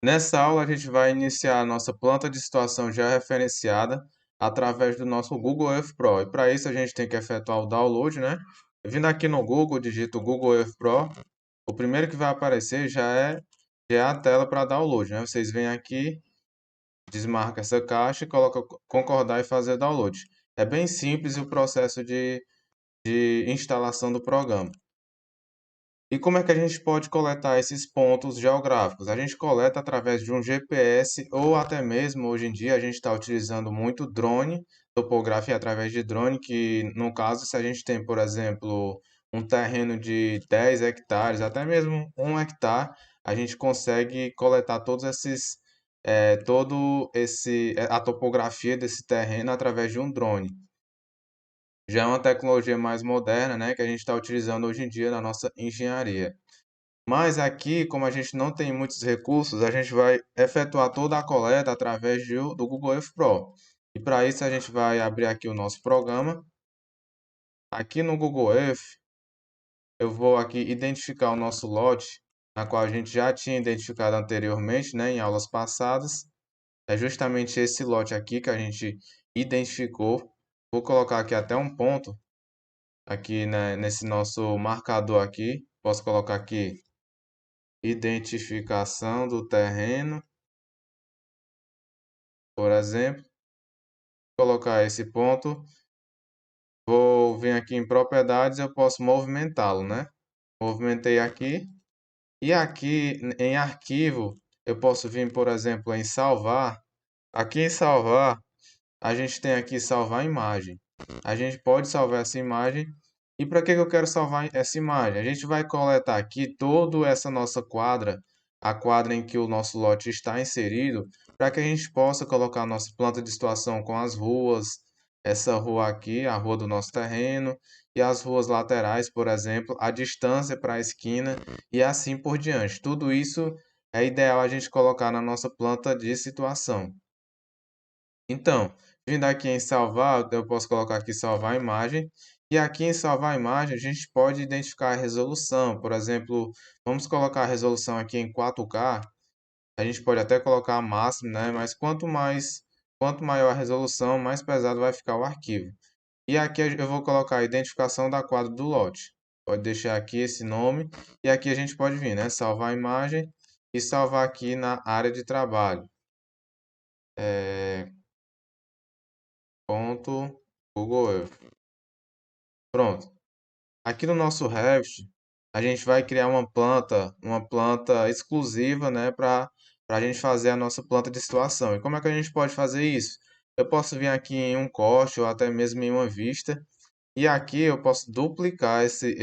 Nessa aula, a gente vai iniciar a nossa planta de situação já referenciada através do nosso Google Earth Pro. E para isso, a gente tem que efetuar o download, né? Vindo aqui no Google, digito Google Earth Pro. O primeiro que vai aparecer já é a tela para download, né? Vocês vêm aqui, desmarca essa caixa e coloca concordar e fazer download. É bem simples o processo de instalação do programa. E como é que a gente pode coletar esses pontos geográficos? A gente coleta através de um GPS ou até mesmo hoje em dia a gente está utilizando muito drone, topografia através de drone, que no caso, se a gente tem, por exemplo, um terreno de 10 hectares, até mesmo 1 hectare, a gente consegue coletar a topografia desse terreno através de um drone. Já é uma tecnologia mais moderna, né, que a gente está utilizando hoje em dia na nossa engenharia. Mas aqui, como a gente não tem muitos recursos, a gente vai efetuar toda a coleta através do Google Earth Pro. E para isso a gente vai abrir aqui o nosso programa. Aqui no Google Earth, eu vou aqui identificar o nosso lote, na qual a gente já tinha identificado anteriormente, né, em aulas passadas. É justamente esse lote aqui que a gente identificou. Vou colocar aqui até um ponto, aqui, né, nesse nosso marcador aqui. Posso colocar aqui identificação do terreno, por exemplo, colocar esse ponto, vou vir aqui em propriedades, eu posso movimentá-lo, né? Movimentei aqui, e aqui em arquivo, eu posso vir, por exemplo, em salvar. Aqui em salvar, a gente tem aqui salvar imagem. A gente pode salvar essa imagem. E para que eu quero salvar essa imagem? A gente vai coletar aqui toda essa nossa quadra, a quadra em que o nosso lote está inserido, para que a gente possa colocar a nossa planta de situação com as ruas, essa rua aqui, a rua do nosso terreno, e as ruas laterais, por exemplo, a distância para a esquina e assim por diante. Tudo isso é ideal a gente colocar na nossa planta de situação. Então, vindo aqui em salvar, eu posso colocar aqui salvar imagem. E aqui em salvar imagem, a gente pode identificar a resolução. Por exemplo, vamos colocar a resolução aqui em 4K. A gente pode até colocar a máxima, né? Mas quanto maior a resolução, mais pesado vai ficar o arquivo. E aqui eu vou colocar a identificação da quadra do lote. Pode deixar aqui esse nome. E aqui a gente pode vir, né? Salvar a imagem e salvar aqui na área de trabalho. Ponto Google Earth. Pronto. Aqui no nosso Revit, a gente vai criar uma planta exclusiva, né, para a gente fazer a nossa planta de situação. E como é que a gente pode fazer isso? Eu posso vir aqui em um corte ou até mesmo em uma vista, e aqui eu posso duplicar essa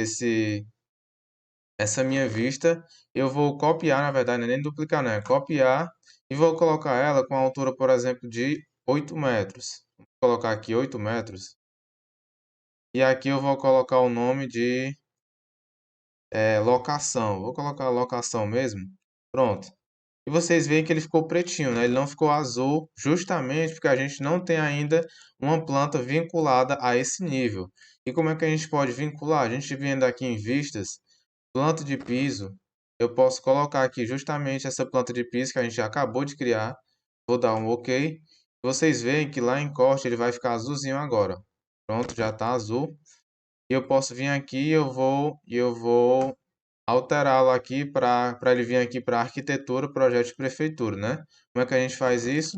minha vista. Eu vou copiar, na verdade, não é nem duplicar, não, é copiar e vou colocar ela com a altura, por exemplo, de 8 metros. Vou colocar aqui 8 metros. E aqui eu vou colocar o nome de locação. Vou colocar locação mesmo. Pronto. E vocês veem que ele ficou pretinho, né? Ele não ficou azul, justamente porque a gente não tem ainda uma planta vinculada a esse nível. E como é que a gente pode vincular? A gente vindo aqui em vistas, planta de piso, eu posso colocar aqui justamente essa planta de piso que a gente acabou de criar. Vou dar um OK. Vocês veem que lá em corte ele vai ficar azulzinho agora. Pronto, já está azul. E eu posso vir aqui e eu vou alterá-lo aqui para ele vir aqui para arquitetura, projeto de prefeitura, né? Como é que a gente faz isso?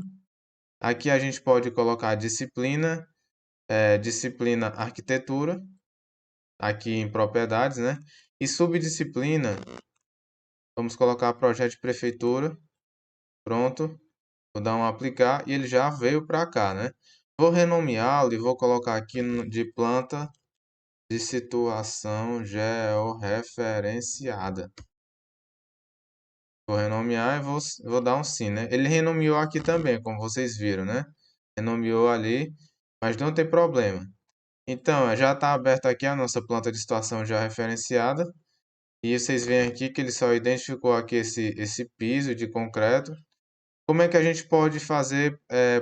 Aqui a gente pode colocar disciplina arquitetura, aqui em propriedades, né? E subdisciplina, vamos colocar projeto de prefeitura, pronto. Vou dar um aplicar e ele já veio para cá, né? Vou renomeá-lo e vou colocar aqui de planta de situação georreferenciada. Vou renomear e vou dar um sim, né? Ele renomeou aqui também, como vocês viram, né? Renomeou ali, mas não tem problema. Então, já está aberta aqui a nossa planta de situação já referenciada. E vocês veem aqui que ele só identificou aqui esse piso de concreto. Como é que a gente pode fazer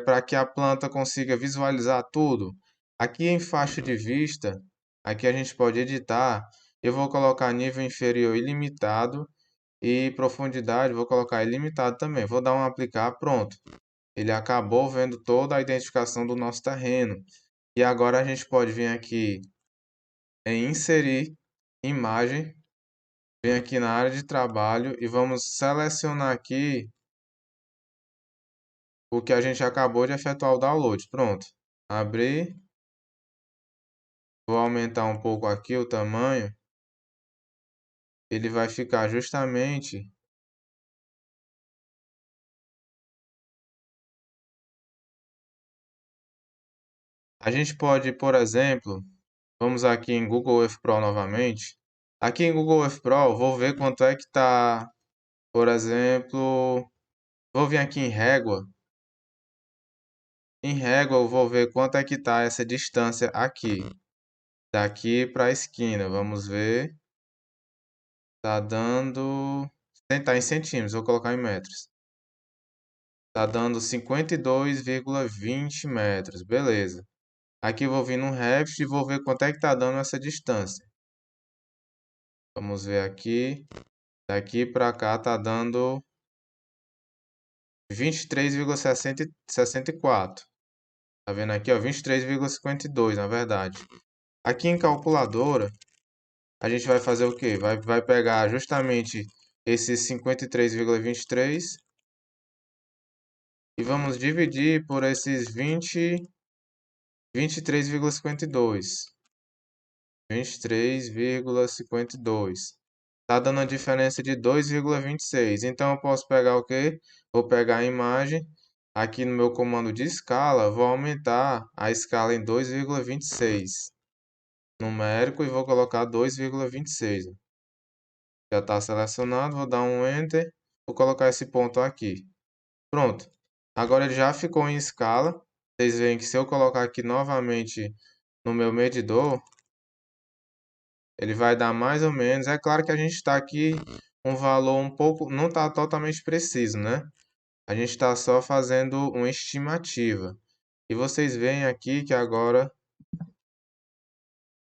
para que a planta consiga visualizar tudo? Aqui em faixa de vista, aqui a gente pode editar. Eu vou colocar nível inferior ilimitado E profundidade, vou colocar ilimitado também. Vou dar um aplicar, pronto. Ele acabou vendo toda a identificação do nosso terreno. E agora a gente pode vir aqui em inserir imagem, vem aqui na área de trabalho e vamos selecionar aqui o que a gente acabou de efetuar o download. Pronto. Abrir. Vou aumentar um pouco aqui o tamanho. Ele vai ficar justamente... A gente pode, por exemplo, vamos aqui em Google Earth Pro novamente. Aqui em Google Earth Pro, vou ver quanto é que está, por exemplo, vou vir aqui em régua. Em régua, eu vou ver quanto é que está essa distância aqui. Daqui para a esquina, vamos ver. Tá dando... Tá em centímetros, vou colocar em metros. Tá dando 52,20 metros, beleza. Aqui eu vou vir no Revit e vou ver quanto é que tá dando essa distância. Vamos ver aqui. Daqui para cá tá dando 23,64. Tá vendo aqui, ó, 23,52, na verdade. Aqui em calculadora, a gente vai fazer o quê? Vai pegar justamente esses 53,23 e vamos dividir por esses 23,52. 23,52. Tá dando a diferença de 2,26. Então eu posso pegar o quê? Vou pegar a imagem. Aqui no meu comando de escala, vou aumentar a escala em 2,26 numérico e vou colocar 2,26. Já está selecionado, vou dar um Enter, vou colocar esse ponto aqui. Pronto. Agora ele já ficou em escala. Vocês veem que se eu colocar aqui novamente no meu medidor, ele vai dar mais ou menos. É claro que a gente está aqui um valor um pouco, não está totalmente preciso, né? A gente está só fazendo uma estimativa. E vocês veem aqui que agora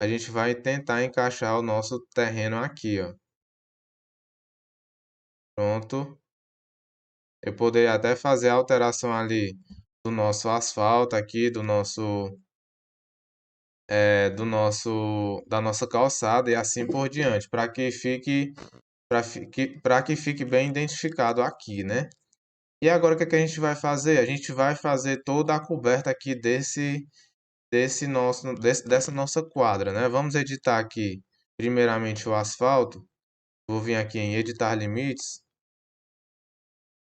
a gente vai tentar encaixar o nosso terreno aqui, ó. Pronto. Eu poderia até fazer a alteração ali do nosso asfalto aqui, da nossa calçada e assim por diante, para que fique bem identificado aqui, né? E agora o que é que a gente vai fazer? A gente vai fazer toda a coberta aqui dessa nossa quadra, né? Vamos editar aqui primeiramente o asfalto. Vou vir aqui em editar limites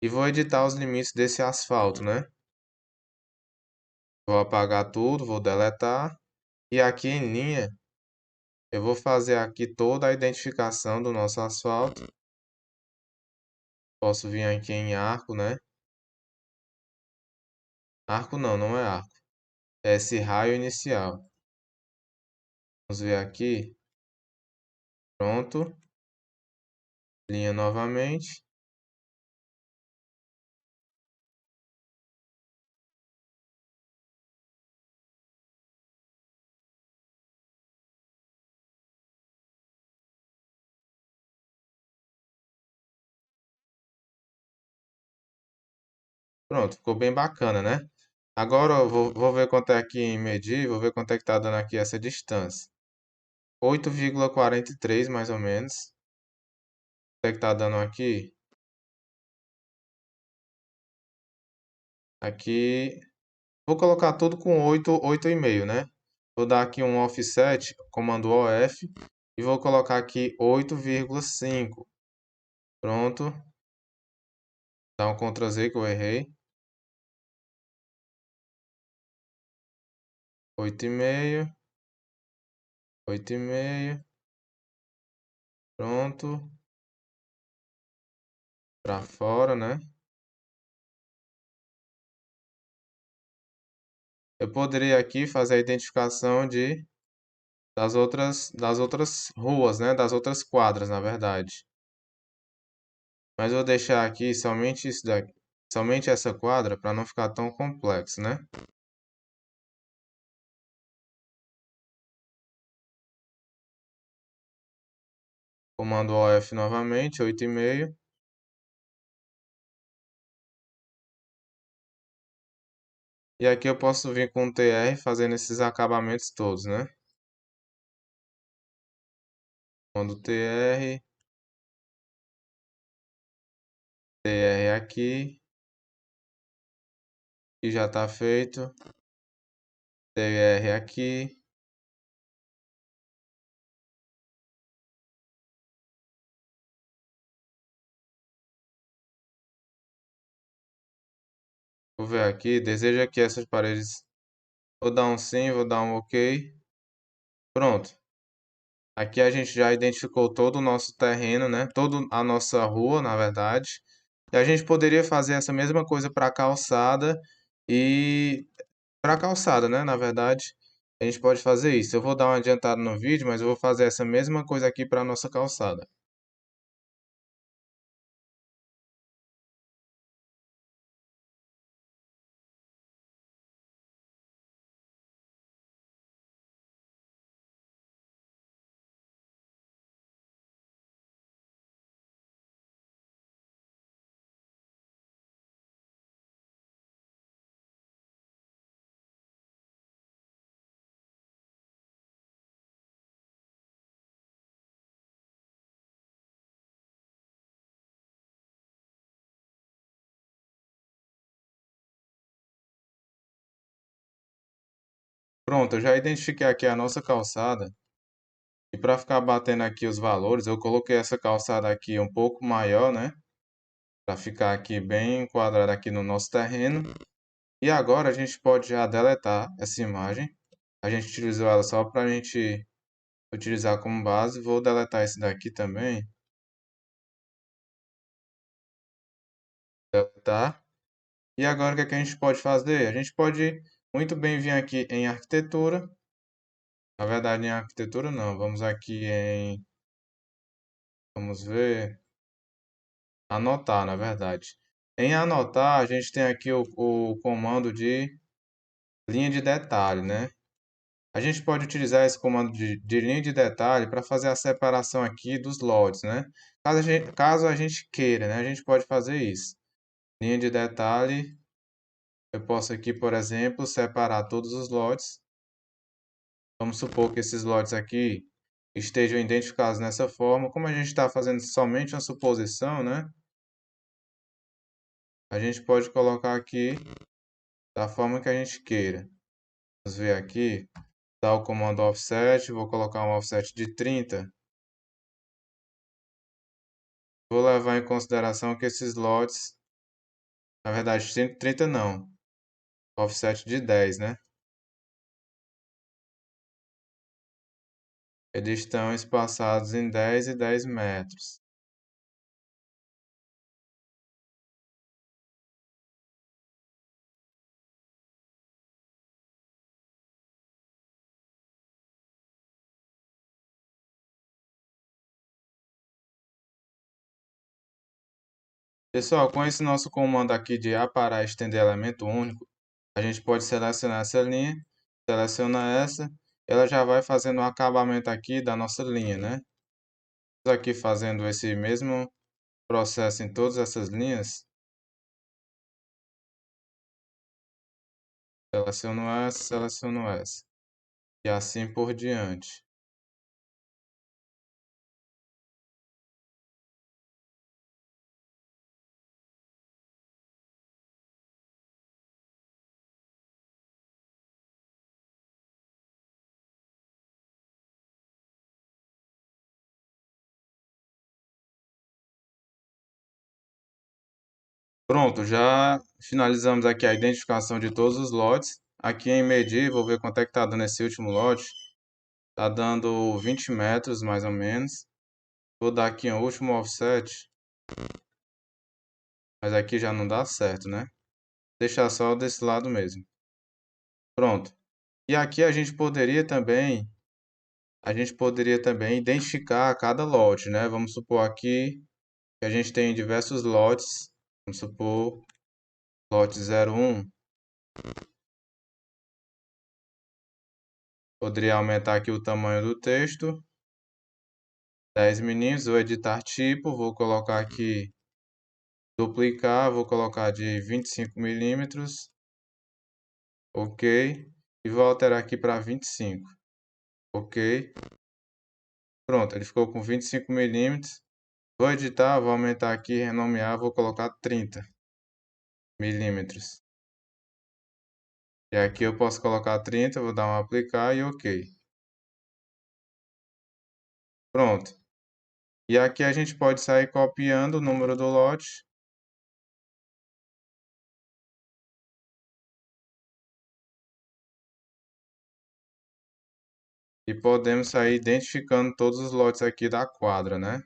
e vou editar os limites desse asfalto, né? Vou apagar tudo, vou deletar. E aqui em linha, eu vou fazer aqui toda a identificação do nosso asfalto. Posso vir aqui em arco, né? Arco não, não é arco. É esse raio inicial. Vamos ver aqui. Pronto. Linha novamente. Pronto, ficou bem bacana, né? Agora eu vou ver quanto é aqui em medir, vou ver quanto é que tá dando aqui essa distância. 8,43 mais ou menos. Quanto é que tá dando aqui? Aqui, vou colocar tudo com 8,5, né? Vou dar aqui um offset, comando OF, e vou colocar aqui 8,5. Pronto. Dá um Ctrl Z que eu errei. 8,5. 8,5. Pronto. Para fora, né? Eu poderia aqui fazer a identificação das outras ruas, né? Das outras quadras, na verdade. Mas eu vou deixar aqui somente isso daqui, somente essa quadra para não ficar tão complexo, né? Comando OF novamente, 8,5. E aqui eu posso vir com o TR fazendo esses acabamentos todos, né? Comando TR, TR aqui, que já está feito. TR aqui. Vou ver aqui, deseja que essas paredes... Vou dar um sim, vou dar um ok. Pronto. Aqui a gente já identificou todo o nosso terreno, né? Toda a nossa rua, na verdade. E a gente poderia fazer essa mesma coisa para a calçada e para a calçada, né? Na verdade, a gente pode fazer isso. Eu vou dar uma adiantada no vídeo, mas eu vou fazer essa mesma coisa aqui para a nossa calçada. Pronto, eu já identifiquei aqui a nossa calçada. E para ficar batendo aqui os valores, eu coloquei essa calçada aqui um pouco maior, né? Para ficar aqui bem enquadrada aqui no nosso terreno. E agora a gente pode já deletar essa imagem. A gente utilizou ela só para a gente utilizar como base. Vou deletar esse daqui também. Deletar. E agora o que é que a gente pode fazer? A gente pode muito bem vir aqui em arquitetura. Na verdade, em arquitetura não. Vamos aqui em... Vamos ver. Anotar, na verdade. Em anotar, a gente tem aqui o comando de linha de detalhe, né? A gente pode utilizar esse comando de linha de detalhe para fazer a separação aqui dos lotes, né? Caso a gente queira, né? A gente pode fazer isso. Linha de detalhe, eu posso aqui, por exemplo, separar todos os lotes. Vamos supor que esses lotes aqui estejam identificados nessa forma. Como a gente está fazendo somente uma suposição, né? A gente pode colocar aqui da forma que a gente queira. Vamos ver aqui, dar o comando offset, vou colocar um offset de 30. Vou levar em consideração que esses lotes, na verdade 30 não, offset de 10, né? Eles estão espaçados em 10 e 10 metros. Pessoal, com esse nosso comando aqui de aparar e estender elemento único, a gente pode selecionar essa linha, seleciona essa, ela já vai fazendo o acabamento aqui da nossa linha, né? Aqui fazendo esse mesmo processo em todas essas linhas, seleciono essa, e assim por diante. Pronto, já finalizamos aqui a identificação de todos os lotes. Aqui em medir, vou ver quanto é que está dando esse último lote. Está dando 20 metros, mais ou menos. Vou dar aqui um último offset. Mas aqui já não dá certo, né? Deixar só desse lado mesmo. Pronto. E aqui a gente poderia também identificar cada lote, né? Vamos supor aqui que a gente tem diversos lotes. Vamos supor lote 01. Poderia aumentar aqui o tamanho do texto. 10 milímetros, vou editar tipo, vou colocar aqui, duplicar, vou colocar de 25 milímetros, ok, e vou alterar aqui para 25, ok, pronto, ele ficou com 25 milímetros, vou editar, vou aumentar aqui, renomear, vou colocar 30 milímetros, e aqui eu posso colocar 30, vou dar um aplicar e ok, pronto, e aqui a gente pode sair copiando o número do lote, e podemos sair identificando todos os lotes aqui da quadra, né?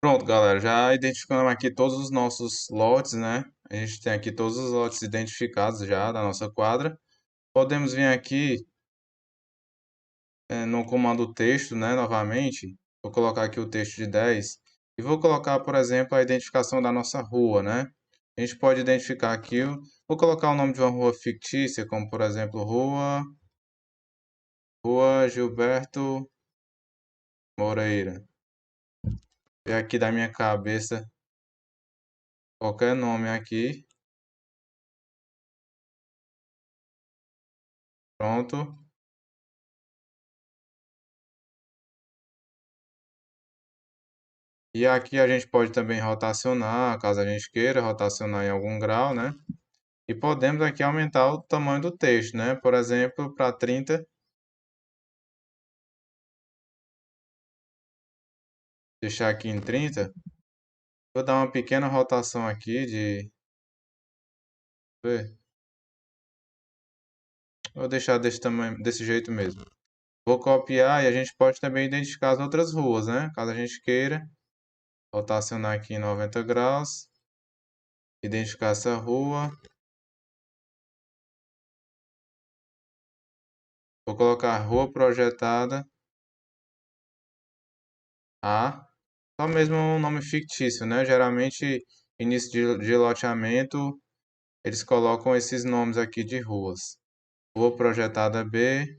Pronto, galera, já identificamos aqui todos os nossos lotes, né? A gente tem aqui todos os lotes identificados já da nossa quadra. Podemos vir aqui no comando texto, né, novamente. Vou colocar aqui o texto de 10 e vou colocar, por exemplo, a identificação da nossa rua, né? A gente pode identificar aqui, vou colocar o nome de uma rua fictícia, como por exemplo, Rua Gilberto Moreira. E aqui da minha cabeça qualquer nome aqui. Pronto. E aqui a gente pode também rotacionar, caso a gente queira rotacionar em algum grau, né? E podemos aqui aumentar o tamanho do texto, né? Por exemplo, para 30, deixar aqui em 30. Vou dar uma pequena rotação aqui de... Vou deixar desse tamanho, desse jeito mesmo. Vou copiar e a gente pode também identificar as outras ruas, né? Caso a gente queira rotacionar aqui em 90 graus, identificar essa rua. Vou colocar rua projetada A. Só mesmo um nome fictício, né? Geralmente, início de loteamento, eles colocam esses nomes aqui de ruas. Rua projetada B.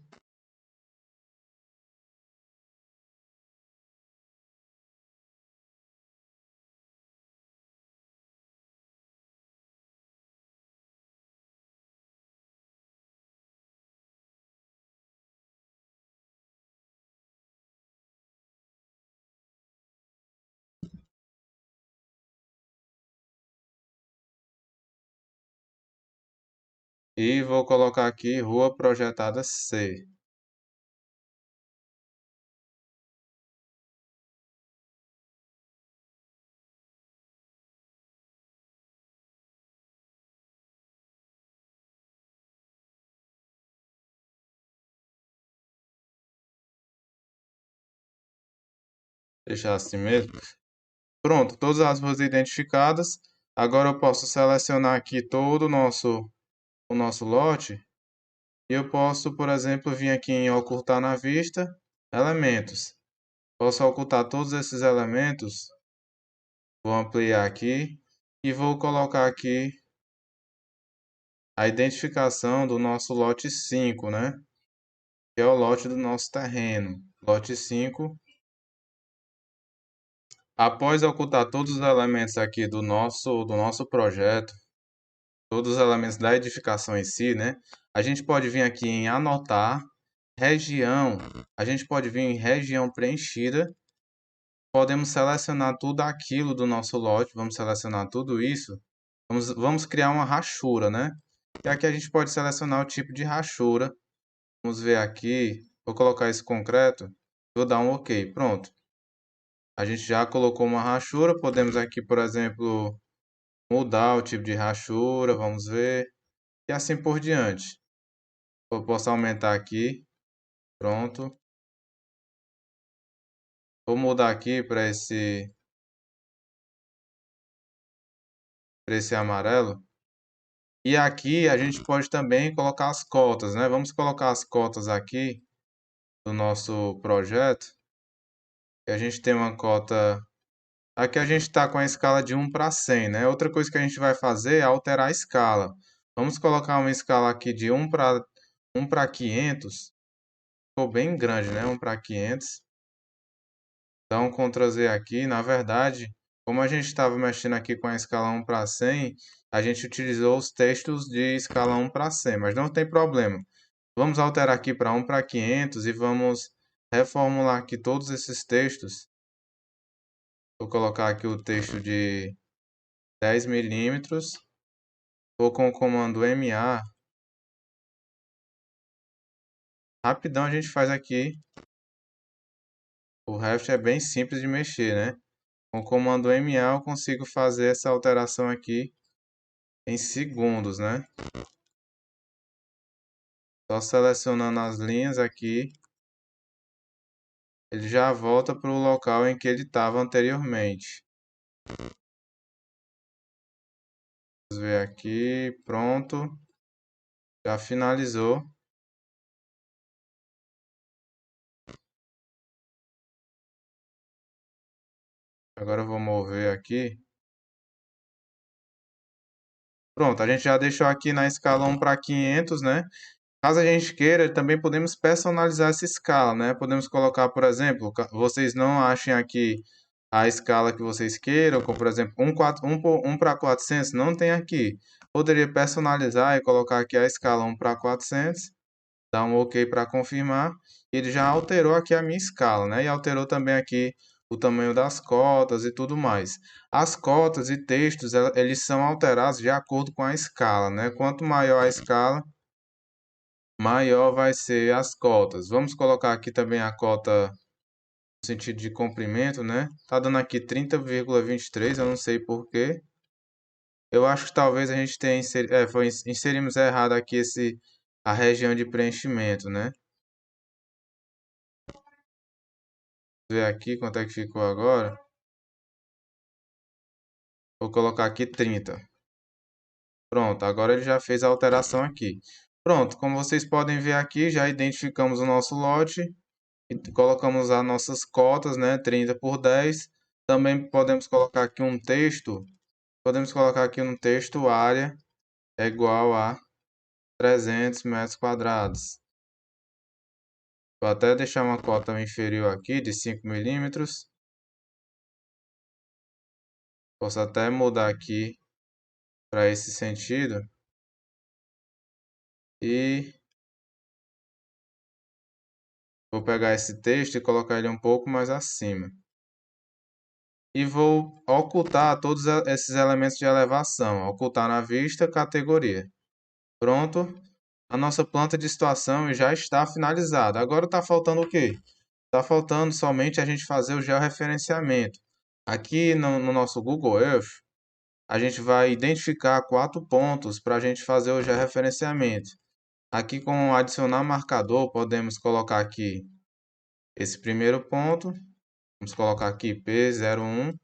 E vou colocar aqui rua projetada C. Deixar assim mesmo. Pronto, todas as ruas identificadas. Agora eu posso selecionar aqui todo o nosso lote. E eu posso, por exemplo, vir aqui em ocultar na vista, elementos. Posso ocultar todos esses elementos. Vou ampliar aqui e vou colocar aqui a identificação do nosso lote 5, né? Que é o lote do nosso terreno. Lote 5. Após ocultar todos os elementos aqui do nosso projeto, todos os elementos da edificação em si, né? A gente pode vir aqui em anotar, região, a gente pode vir em região preenchida, podemos selecionar tudo aquilo do nosso lote, vamos selecionar tudo isso, vamos criar uma rachura, né? E aqui a gente pode selecionar o tipo de rachura. Vamos ver aqui, vou colocar esse concreto, vou dar um OK, pronto. A gente já colocou uma rachura, podemos aqui, por exemplo, mudar o tipo de rachura, vamos ver, e assim por diante. Eu posso aumentar aqui, pronto. Vou mudar aqui para esse amarelo. E aqui a gente pode também colocar as cotas, né? Vamos colocar as cotas aqui do nosso projeto. E a gente tem uma cota. Aqui a gente está com a escala de 1 para 100, né? Outra coisa que a gente vai fazer é alterar a escala. Vamos colocar uma escala aqui de 1 para 500. Ficou bem grande, né? 1 para 500. Então, Ctrl Z aqui. Na verdade, como a gente estava mexendo aqui com a escala 1 para 100, a gente utilizou os textos de escala 1 para 100, mas não tem problema. Vamos alterar aqui para 1 para 500 e vamos reformular aqui todos esses textos. Vou colocar aqui o texto de 10 milímetros. Vou com o comando MA. Rapidão a gente faz aqui. O Revit é bem simples de mexer, né? Com o comando MA eu consigo fazer essa alteração aqui em segundos, né? Só selecionando as linhas aqui, ele já volta para o local em que ele estava anteriormente. Vamos ver aqui, pronto. Já finalizou. Agora eu vou mover aqui. Pronto, a gente já deixou aqui na escala 1 para 500, né? Caso a gente queira, também podemos personalizar essa escala, né? Podemos colocar, por exemplo, vocês não achem aqui a escala que vocês queiram, como por exemplo 1 para 400, não tem aqui. Poderia personalizar e colocar aqui a escala 1 para 400, dar um OK para confirmar. Ele já alterou aqui a minha escala, né? E alterou também aqui o tamanho das cotas e tudo mais. As cotas e textos, eles são alterados de acordo com a escala, né? Quanto maior a escala, maior vai ser as cotas. Vamos colocar aqui também a cota no sentido de comprimento, né? Tá dando aqui 30,23, eu não sei por quê. Eu acho que talvez a gente tenha inserimos errado aqui a região de preenchimento, né? Vamos ver aqui quanto é que ficou agora. Vou colocar aqui 30. Pronto, agora ele já fez a alteração aqui. Pronto, como vocês podem ver aqui, já identificamos o nosso lote e colocamos as nossas cotas, né? 30 por 10. Também podemos colocar aqui um texto. Podemos colocar aqui um texto, área é igual a 300 metros quadrados. Vou até deixar uma cota inferior aqui de 5 milímetros. Posso até mudar aqui para esse sentido. E vou pegar esse texto e colocar ele um pouco mais acima. E vou ocultar todos esses elementos de elevação. Ocultar na vista, categoria. Pronto. A nossa planta de situação já está finalizada. Agora está faltando o quê? Está faltando somente a gente fazer o georreferenciamento. Aqui no nosso Google Earth, a gente vai identificar 4 pontos para a gente fazer o georreferenciamento. Aqui com adicionar marcador, podemos colocar aqui esse primeiro ponto. Vamos colocar aqui P01,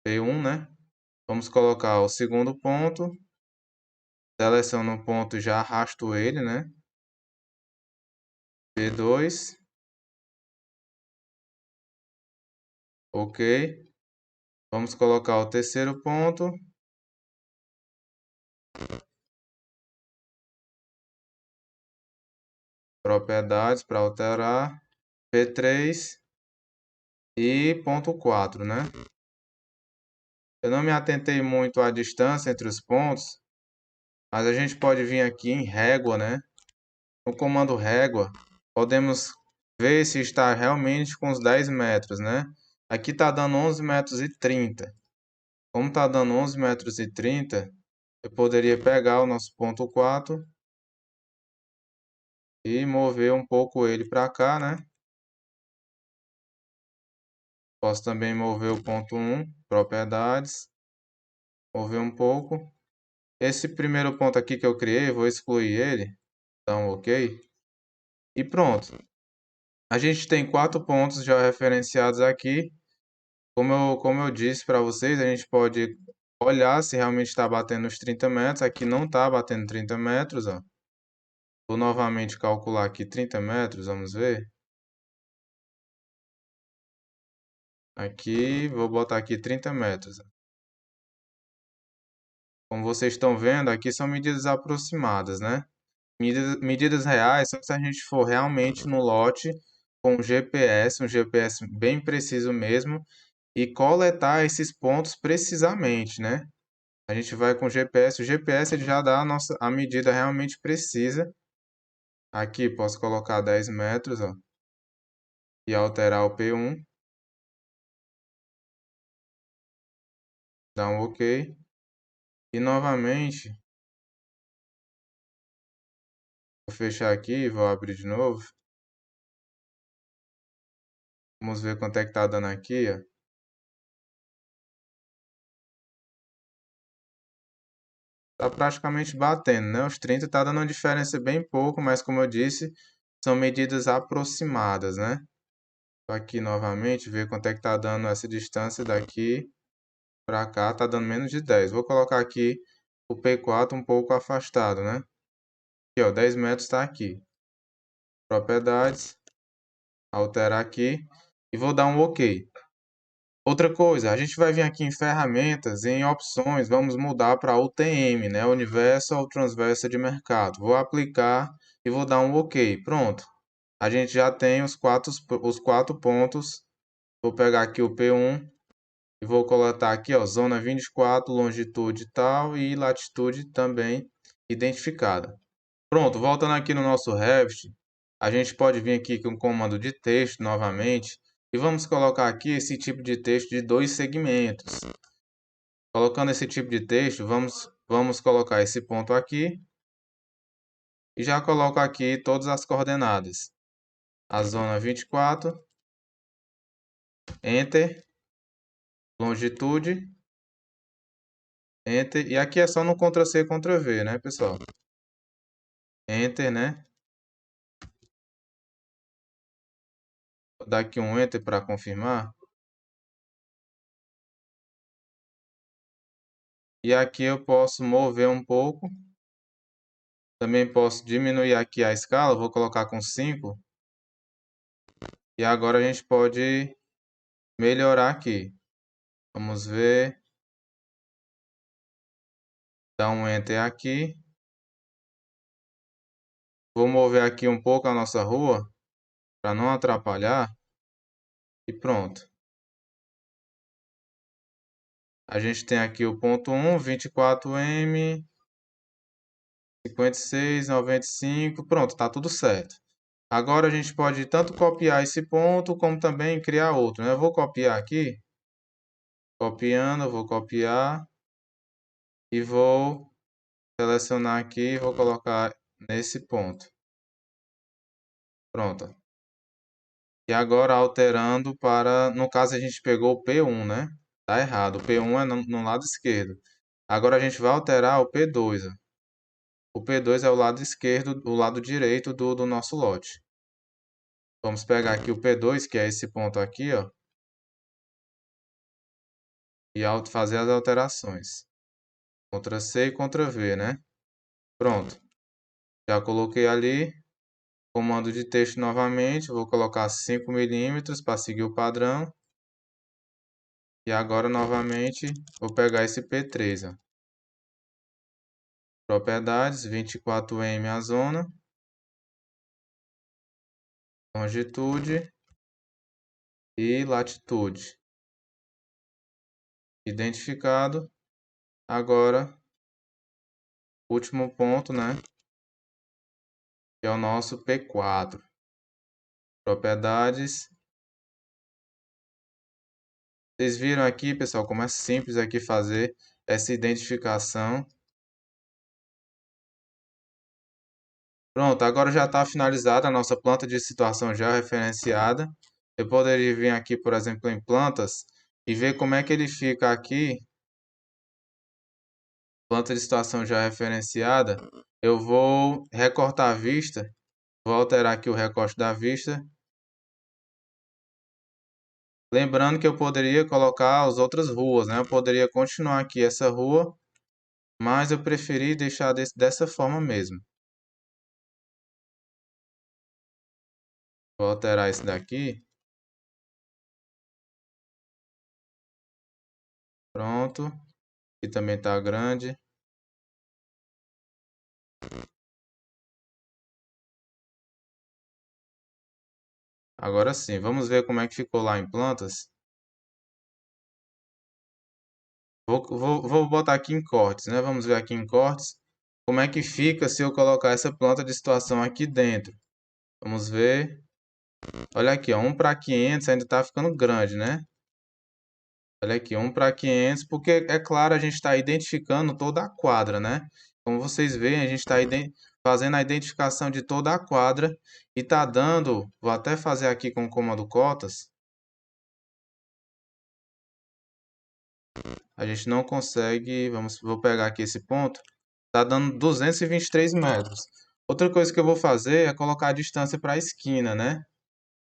P1, né? Vamos colocar o segundo ponto. Seleciono o ponto e já arrasto ele, né? P2. Ok. Vamos colocar o terceiro ponto. Propriedades para alterar. P3 e ponto 4, né? Eu não me atentei muito à distância entre os pontos, mas a gente pode vir aqui em régua, né? No comando régua, podemos ver se está realmente com os 10 metros, né? Aqui está dando 11 metros e 30. Como está dando 11 metros e 30, Eu poderia pegar o nosso ponto 4 e mover um pouco ele para cá, né? Posso também mover o ponto 1, propriedades, mover um pouco. Esse primeiro ponto aqui que eu criei, vou excluir ele, então ok. E pronto. A gente tem 4 pontos já referenciados aqui. Como eu disse para vocês, a gente pode olhar se realmente está batendo os 30 metros. Aqui não está batendo 30 metros, ó. Vou novamente calcular aqui 30 metros, vamos ver. Aqui, vou botar aqui 30 metros. Como vocês estão vendo, aqui são medidas aproximadas, né? Medidas reais só se a gente for realmente no lote com um GPS bem preciso mesmo, e coletar esses pontos precisamente, né? A gente vai com o GPS ele já dá a medida realmente precisa. Aqui posso colocar 10 metros, ó, e alterar o P1, dar um OK. E novamente, vou fechar aqui, vou abrir de novo. Vamos ver quanto é que tá dando aqui, ó. Tá praticamente batendo, né? Os 30 tá dando uma diferença bem pouco, mas como eu disse, são medidas aproximadas, né? Tô aqui novamente, ver quanto é que tá dando essa distância daqui para cá, tá dando menos de 10. Vou colocar aqui o P4 um pouco afastado, né? Aqui, ó, 10 metros está aqui. Propriedades, alterar aqui e vou dar um OK. Outra coisa, a gente vai vir aqui em ferramentas, em opções, vamos mudar para UTM, né? Universal Transversal de Mercado. Vou aplicar e vou dar um OK. Pronto. A gente já tem os quatro pontos. Vou pegar aqui o P1 e vou coletar aqui, ó, zona 24, longitude tal e latitude também identificada. Pronto, voltando aqui no nosso Revit, a gente pode vir aqui com o comando de texto novamente e vamos colocar aqui esse tipo de texto de 2 segmentos. Colocando esse tipo de texto, vamos colocar esse ponto aqui e já coloco aqui todas as coordenadas. A zona 24, Enter, longitude, Enter, e aqui é só no Ctrl+C, Ctrl+V, né, pessoal? Enter, né? Vou dar aqui um Enter para confirmar. E aqui eu posso mover um pouco. Também posso diminuir aqui a escala, vou colocar com 5. E agora a gente pode melhorar aqui. Vamos ver. Dar um Enter aqui. Vou mover aqui um pouco a nossa rua, para não atrapalhar. E pronto. A gente tem aqui o ponto 1, 24M, 56, 95. Pronto, está tudo certo. Agora a gente pode tanto copiar esse ponto, como também criar outro, né? Eu vou copiar aqui. Copiando, eu vou copiar. E vou selecionar aqui e vou colocar nesse ponto. Pronto. E agora alterando para... No caso a gente pegou o P1, né? Tá errado. O P1 é no lado esquerdo. Agora a gente vai alterar o P2. Ó. O P2 é o lado esquerdo, o lado direito do nosso lote. Vamos pegar aqui o P2, que é esse ponto aqui, ó. E fazer as alterações. Ctrl+C e Ctrl+V, né? Pronto. Já coloquei ali. Comando de texto novamente. Vou colocar 5 milímetros para seguir o padrão. E agora novamente vou pegar esse P3. Ó. Propriedades, 24M a zona. Longitude e latitude. Identificado. Agora, último ponto, né? Que é o nosso P4. Propriedades. Vocês viram aqui, pessoal, como é simples aqui fazer essa identificação. Pronto, agora já está finalizada a nossa planta de situação georreferenciada. Eu poderia vir aqui, por exemplo, em plantas e ver como é que ele fica aqui. Planta de situação georreferenciada. Eu vou recortar a vista. Vou alterar aqui o recorte da vista. Lembrando que eu poderia colocar as outras ruas, né? Eu poderia continuar aqui essa rua, mas eu preferi deixar dessa forma mesmo. Vou alterar esse daqui. Pronto. Aqui também está grande. Agora sim, vamos ver como é que ficou lá em plantas. Vou botar aqui em cortes, né? Vamos ver aqui em cortes como é que fica se eu colocar essa planta de situação aqui dentro. Vamos ver. Olha aqui, ó, 1 para 500 ainda está ficando grande, né? Olha aqui, 1 para 500, porque é claro, a gente está identificando toda a quadra, né? Como vocês veem, a gente está fazendo a identificação de toda a quadra e está dando, vou até fazer aqui com o comando cotas. A gente não consegue, vou pegar aqui esse ponto, está dando 223 metros. Outra coisa que eu vou fazer é colocar a distância para a esquina, né?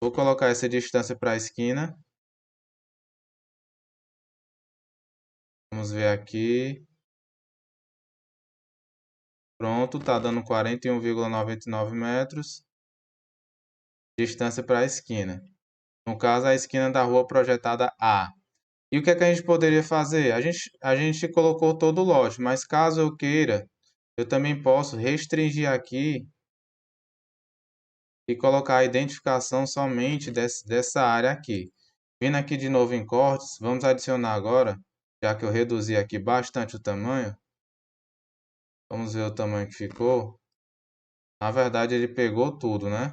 Vou colocar essa distância para a esquina. Vamos ver aqui. Pronto, está dando 41,99 metros. Distância para a esquina. No caso, a esquina da rua projetada A. E o que é que a gente poderia fazer? A gente colocou todo o lote, mas caso eu queira, eu também posso restringir aqui e colocar a identificação somente dessa área aqui. Vindo aqui de novo em cortes, vamos adicionar agora, já que eu reduzi aqui bastante o tamanho. Vamos ver o tamanho que ficou. Na verdade, ele pegou tudo, né?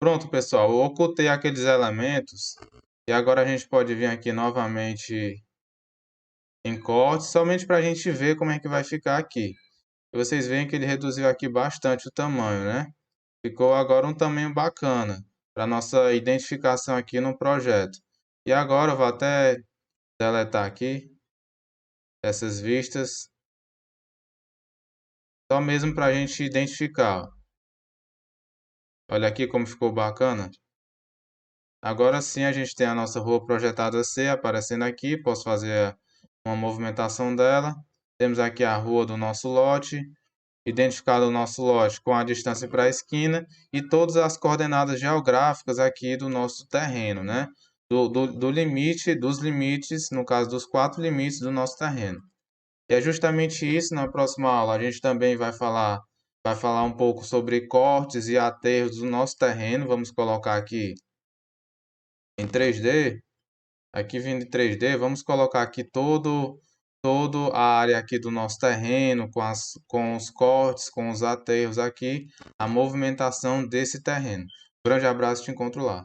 Pronto, pessoal, eu ocultei aqueles elementos e agora a gente pode vir aqui novamente em corte, somente para a gente ver como é que vai ficar aqui. E vocês veem que ele reduziu aqui bastante o tamanho, né? Ficou agora um tamanho bacana para nossa identificação aqui no projeto. E agora eu vou até deletar aqui essas vistas, só mesmo para a gente identificar. Olha aqui como ficou bacana. Agora sim a gente tem a nossa rua projetada C aparecendo aqui, posso fazer uma movimentação dela. Temos aqui a rua do nosso lote, identificado o nosso lote com a distância para a esquina e todas as coordenadas geográficas aqui do nosso terreno, né? Do limite, dos limites, no caso dos 4 limites do nosso terreno. E é justamente isso, na próxima aula a gente também vai falar um pouco sobre cortes e aterros do nosso terreno. Vamos colocar aqui em 3D. Aqui vindo em 3D, vamos colocar aqui toda a área aqui do nosso terreno, com os cortes, com os aterros aqui, a movimentação desse terreno. Grande abraço, te encontro lá.